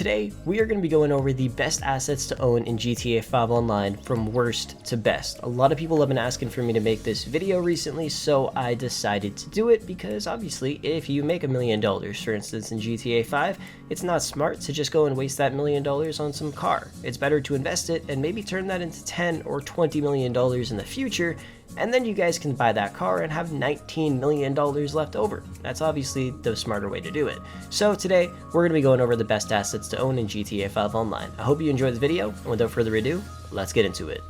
Today, we are going to be going over the best assets to own in GTA 5 Online from worst to best. A lot of people have been asking for me to make this video recently, so I decided to do it because obviously if you make $1 million, for instance, in GTA 5, it's not smart to just go and waste that $1 million on some car. It's better to invest it and maybe turn that into $10 or $20 million in the future, and then you guys can buy that car and have $19 million left over. That's obviously the smarter way to do it. So today, we're going to be going over the best assets to own in GTA 5 Online. I hope you enjoyed the video, and without further ado, let's get into it.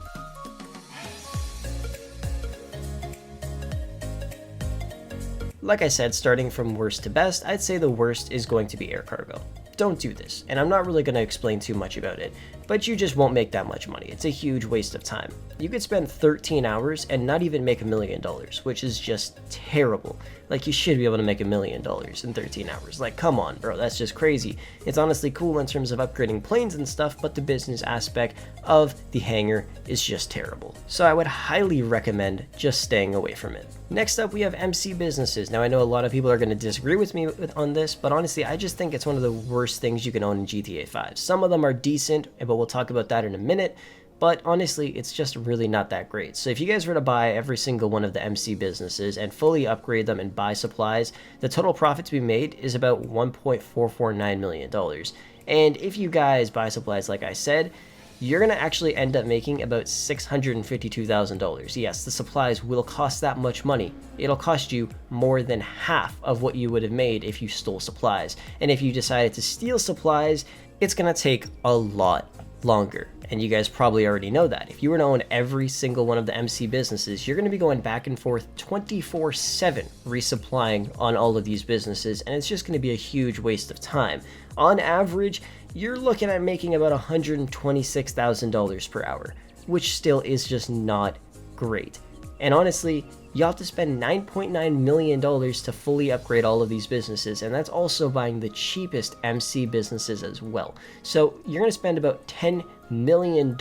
Like I said, starting from worst to best, I'd say the worst is going to be air cargo. Don't do this, and I'm not really going to explain too much about it, but you just won't make that much money. It's a huge waste of time. You could spend 13 hours and not even make $1 million, which is just terrible. Like, you should be able to make $1 million in 13 hours. Like, come on, bro, that's just crazy. It's honestly cool in terms of upgrading planes and stuff, but the business aspect of the hangar is just terrible. So I would highly recommend just staying away from it. Next up, we have MC businesses. Now, I know a lot of people are going to disagree with me on this, but honestly, I just think it's one of the worst things you can own in GTA 5. Some of them are decent, but we'll talk about that in a minute. But honestly, it's just really not that great. So if you guys were to buy every single one of the MC businesses and fully upgrade them and buy supplies, the total profit to be made is about $1.449 million. And if you guys buy supplies, like I said, you're going to actually end up making about $652,000. Yes, the supplies will cost that much money. It'll cost you more than half of what you would have made if you stole supplies. And if you decided to steal supplies, it's going to take a lot longer. And you guys probably already know that. If you were to own every single one of the MC businesses, you're going to be going back and forth 24/7 resupplying on all of these businesses, and it's just going to be a huge waste of time. On average, you're looking at making about $126,000 per hour, which still is just not great. And honestly, you have to spend $9.9 million to fully upgrade all of these businesses, and that's also buying the cheapest MC businesses as well. So you're going to spend about $10 million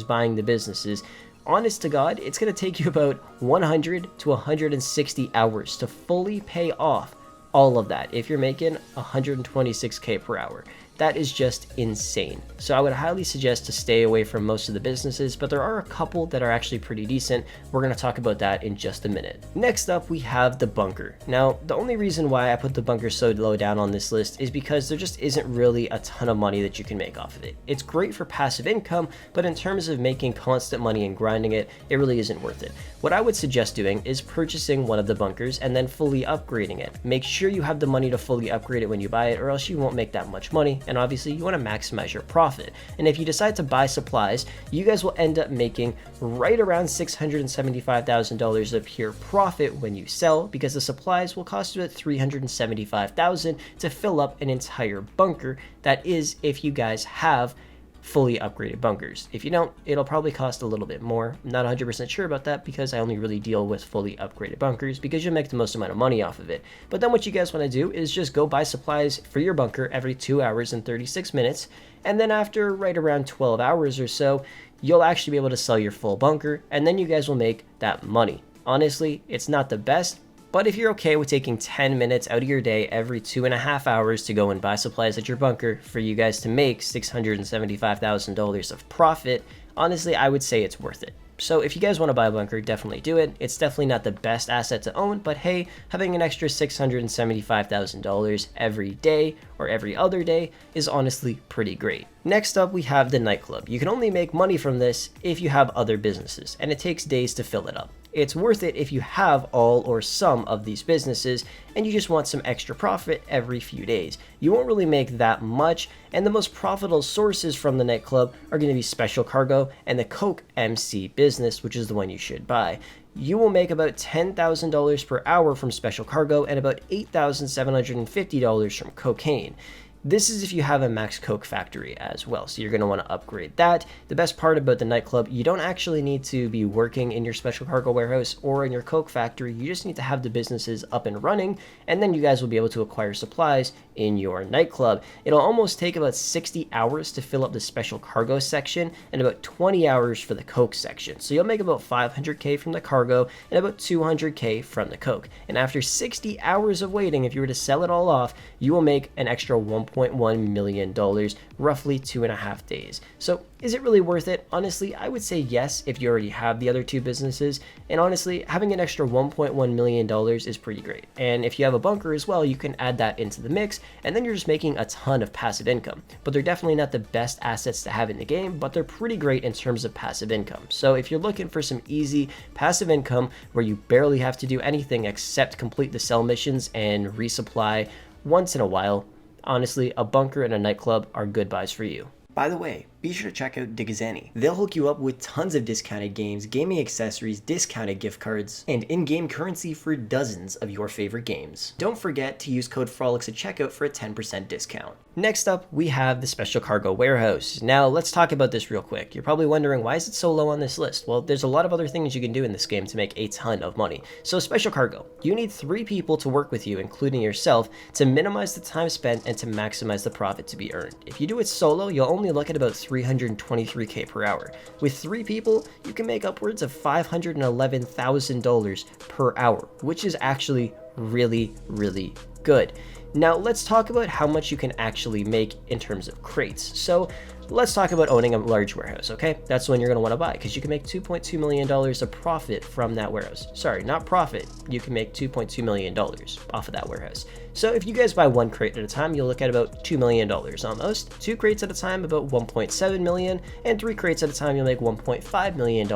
buying the businesses. Honest to God, it's going to take you about 100 to 160 hours to fully pay off all of that if you're making $126K per hour. That is just insane. So I would highly suggest to stay away from most of the businesses, but there are a couple that are actually pretty decent. We're going to talk about that in just a minute. Next up, we have the bunker. Now, the only reason why I put the bunker so low down on this list is because there just isn't really a ton of money that you can make off of it. It's great for passive income, but in terms of making constant money and grinding it, it really isn't worth it. What I would suggest doing is purchasing one of the bunkers and then fully upgrading it. Make sure you have the money to fully upgrade it when you buy it, or else you won't make that much money. And obviously you want to maximize your profit. And if you decide to buy supplies, you guys will end up making right around $675,000 of pure profit when you sell, because the supplies will cost you about $375,000 to fill up an entire bunker. That is if you guys have fully upgraded bunkers. If you don't, it'll probably cost a little bit more. I'm not 100% sure about that because I only really deal with fully upgraded bunkers because you'll make the most amount of money off of it. But then what you guys want to do is just go buy supplies for your bunker every 2 hours and 36 minutes. And then after right around 12 hours or so, you'll actually be able to sell your full bunker, and then you guys will make that money. Honestly, it's not the best, but if you're okay with taking 10 minutes out of your day every 2.5 hours to go and buy supplies at your bunker for you guys to make $675,000 of profit, honestly, I would say it's worth it. So if you guys want to buy a bunker, definitely do it. It's definitely not the best asset to own, but hey, having an extra $675,000 every day or every other day is honestly pretty great. Next up, we have the nightclub. You can only make money from this if you have other businesses, and it takes days to fill it up. It's worth it if you have all or some of these businesses and you just want some extra profit every few days. You won't really make that much, and the most profitable sources from the nightclub are going to be Special Cargo and the Coke MC business, which is the one you should buy. You will make about $10,000 per hour from Special Cargo and about $8,750 from cocaine. This is if you have a max coke factory as well, so you're going to want to upgrade that. The best part about the nightclub, you don't actually need to be working in your Special Cargo warehouse or in your coke factory. You just need to have the businesses up and running, and then you guys will be able to acquire supplies in your nightclub. It'll almost take about 60 hours to fill up the special cargo section and about 20 hours for the coke section. So you'll make about 500k from the cargo and about 200k from the coke. And after 60 hours of waiting, if you were to sell it all off, you will make an extra $1.1 million, roughly 2.5 days. So is it really worth it? Honestly, I would say yes if you already have the other two businesses. And honestly, having an extra $1.1 million is pretty great. And if you have a bunker as well, you can add that into the mix, and then you're just making a ton of passive income. But they're definitely not the best assets to have in the game, but they're pretty great in terms of passive income. So if you're looking for some easy passive income where you barely have to do anything except complete the sell missions and resupply once in a while, honestly, a bunker and a nightclub are good buys for you. By the way, be sure to check out DigiZani. They'll hook you up with tons of discounted games, gaming accessories, discounted gift cards, and in-game currency for dozens of your favorite games. Don't forget to use code FROLICKS at checkout for a 10% discount. Next up, we have the Special Cargo Warehouse. Now, let's talk about this real quick. You're probably wondering, why is it so low on this list? Well, there's a lot of other things you can do in this game to make a ton of money. So, Special Cargo, you need 3 people to work with you, including yourself, to minimize the time spent and to maximize the profit to be earned. If you do it solo, you'll only look at about 323k per hour. With 3 people, you can make upwards of $511,000 per hour, which is actually really, really good. Now let's talk about how much you can actually make in terms of crates. So let's talk about owning a large warehouse, okay? That's the one you're going to want to buy because you can make $2.2 million of profit from that warehouse. Sorry, not profit. You can make $2.2 million off of that warehouse. So if you guys buy 1 crate at a time, you'll look at about $2 million almost. 2 crates at a time, about $1.7 million, and 3 crates at a time, you'll make $1.5 million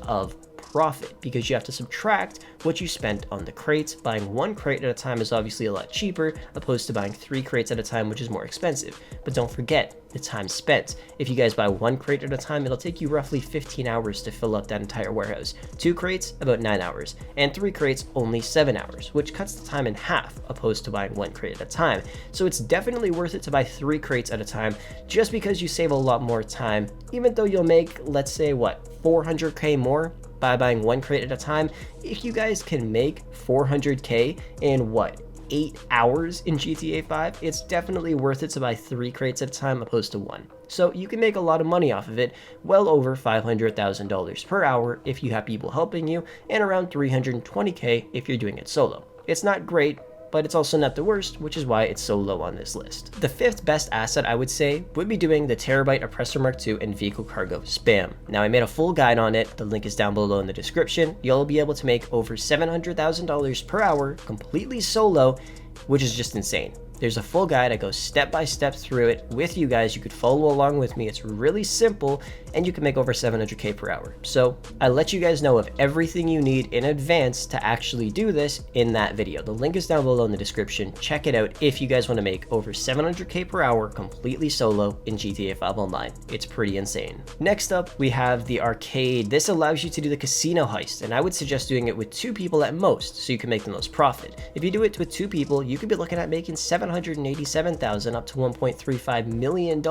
of profit because you have to subtract what you spent on the crates. Buying 1 crate at a time is obviously a lot cheaper opposed to buying 3 crates at a time, which is more expensive. But don't forget the time spent. If you guys buy 1 crate at a time, it'll take you roughly 15 hours to fill up that entire warehouse. 2 crates, about 9 hours, and 3 crates, only 7 hours, which cuts the time in half opposed to buying 1 crate at a time. So it's definitely worth it to buy 3 crates at a time just because you save a lot more time, even though you'll make, let's say, what, 400k more by buying 1 crate at a time. If you guys can make 400k in what, 8 hours in GTA 5, it's definitely worth it to buy 3 crates at a time opposed to 1. So you can make a lot of money off of it, well over $500,000 per hour if you have people helping you, and around 320k if you're doing it solo. It's not great, but it's also not the worst, which is why it's so low on this list. The 5th best asset, I would say, would be doing the Terabyte Oppressor Mark II and Vehicle Cargo Spam. Now, I made a full guide on it. The link is down below in the description. You'll be able to make over $700,000 per hour completely solo, which is just insane. There's a full guide. I go step by step through it with you guys. You could follow along with me. It's really simple, and you can make over 700k per hour. So I let you guys know of everything you need in advance to actually do this in that video. The link is down below in the description. Check it out if you guys want to make over 700k per hour completely solo in GTA 5 Online. It's pretty insane. Next up, we have the arcade. This allows you to do the casino heist, and I would suggest doing it with 2 people at most so you can make the most profit. If you do it with 2 people, you could be looking at making $787,000 up to $1.35 million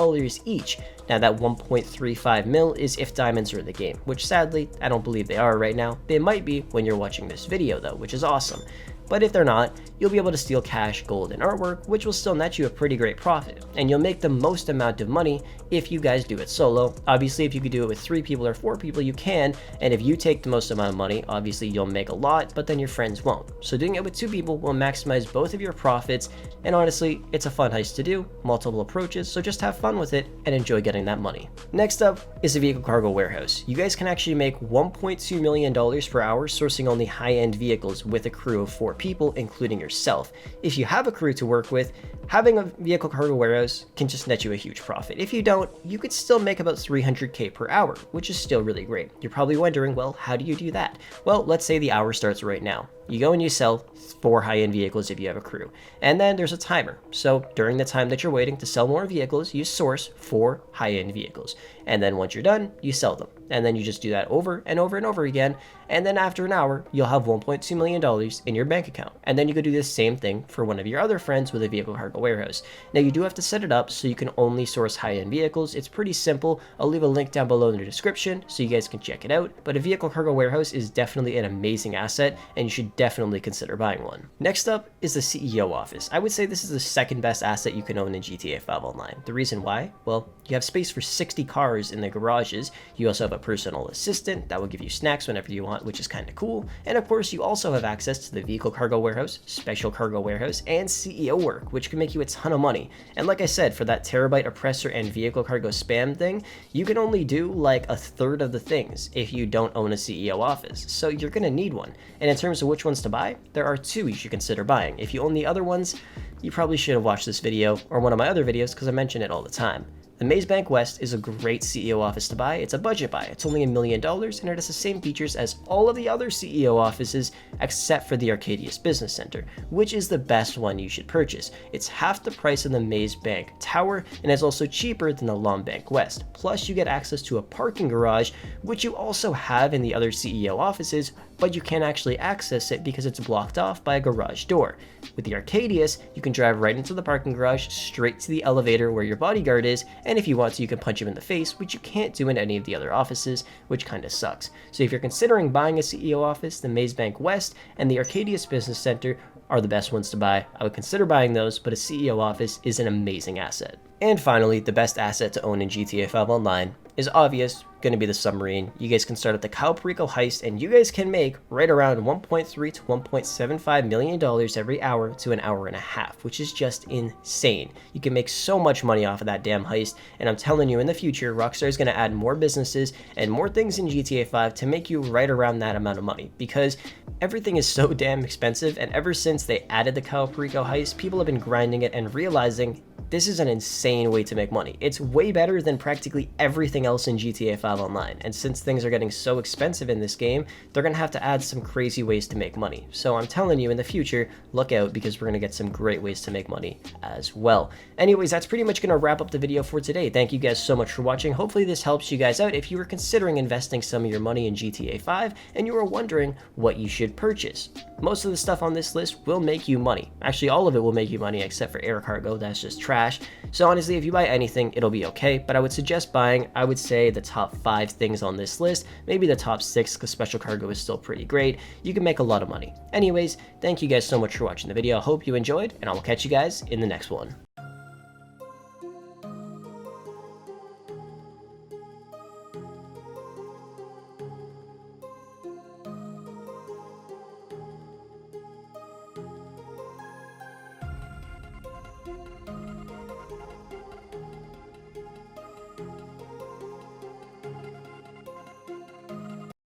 each. Now that 1.35 mil is if diamonds are in the game, which sadly, I don't believe they are right now. They might be when you're watching this video though, which is awesome. But if they're not, you'll be able to steal cash, gold, and artwork, which will still net you a pretty great profit. And you'll make the most amount of money if you guys do it solo. Obviously, if you could do it with 3 people or 4 people, you can. And if you take the most amount of money, obviously you'll make a lot, but then your friends won't. So doing it with 2 people will maximize both of your profits. And honestly, it's a fun heist to do, multiple approaches, so just have fun with it and enjoy getting that money. Next up is the Vehicle Cargo Warehouse. You guys can actually make $1.2 million per hour sourcing only high-end vehicles with a crew of 4 people, including yourself. If you have a crew to work with, having a Vehicle Cargo Warehouse can just net you a huge profit. If you don't, you could still make about 300k per hour, which is still really great. You're probably wondering, well, how do you do that? Well, let's say the hour starts right now. You go and you sell 4 high-end vehicles if you have a crew. And then there's a timer. So during the time that you're waiting to sell more vehicles, you source 4 high-end vehicles. And then once you're done, you sell them. And then you just do that over and over and over again. And then after an hour, you'll have $1.2 million in your bank account. And then you could do the same thing for one of your other friends with a Vehicle Cargo warehouse. Now you do have to set it up so you can only source high-end vehicles. It's pretty simple. I'll leave a link down below in the description so you guys can check it out. But a vehicle cargo warehouse is definitely an amazing asset, and you should definitely consider buying one. Next up is the CEO office. I would say this is the second best asset you can own in GTA 5 Online. The reason why? Well, you have space for 60 cars in the garages. You also have a personal assistant that will give you snacks whenever you want, which is kind of cool. And of course, you also have access to the vehicle cargo warehouse, special cargo warehouse, and CEO work, which can make you a ton of money. And like I said, for that terabyte oppressor and vehicle cargo spam thing, you can only do like a third of the things if you don't own a CEO office. So you're gonna need one. And in terms of which ones to buy, there are two you should consider buying. If you own the other ones, you probably should have watched this video or one of my other videos because I mention it all the time. The Maze Bank West is a great CEO office to buy. It's a budget buy. It's only $1 million and it has the same features as all of the other CEO offices except for the Arcadius Business Center, which is the best one you should purchase. It's half the price of the Maze Bank Tower and is also cheaper than the Long Bank West. Plus you get access to a parking garage, which you also have in the other CEO offices, but you can't actually access it because it's blocked off by a garage door. With the Arcadius, you can drive right into the parking garage, straight to the elevator where your bodyguard is, and if you want to, you can punch him in the face, which you can't do in any of the other offices, which kind of sucks. So if you're considering buying a CEO office, the Maze Bank West and the Arcadius Business Center are the best ones to buy. I would consider buying those, but a CEO office is an amazing asset. And finally, the best asset to own in GTA 5 Online is obvious, going to be the submarine. You guys can start at the Calperico heist and you guys can make right around $1.3 to $1.75 million every hour to an hour and a half, which is just insane. You can make so much money off of that damn heist, and I'm telling you, in the future, Rockstar is going to add more businesses and more things in GTA 5 to make you right around that amount of money, because everything is so damn expensive, and ever since they added the Calperico heist, people have been grinding it and realizing this is an insane way to make money. It's way better than practically everything else in GTA 5 Online, and since things are getting so expensive in this game, they're gonna have to add some crazy ways to make money. So I'm telling you, in the future, look out, because we're gonna get some great ways to make money as well. Anyways, that's pretty much gonna wrap up the video for today. Thank you guys so much for watching. Hopefully this helps you guys out if you were considering investing some of your money in GTA 5 and you were wondering what you should purchase. Most of the stuff on this list will make you money. Actually, all of it will make you money except for air cargo. That's just trash. So honestly, if you buy anything, it'll be okay, but I would suggest buying, I would say, the top 5 things on this list, maybe the top 6, because special cargo is still pretty great. You can make a lot of money. Anyways, thank you guys so much for watching the video. I hope you enjoyed, and I will catch you guys in the next one.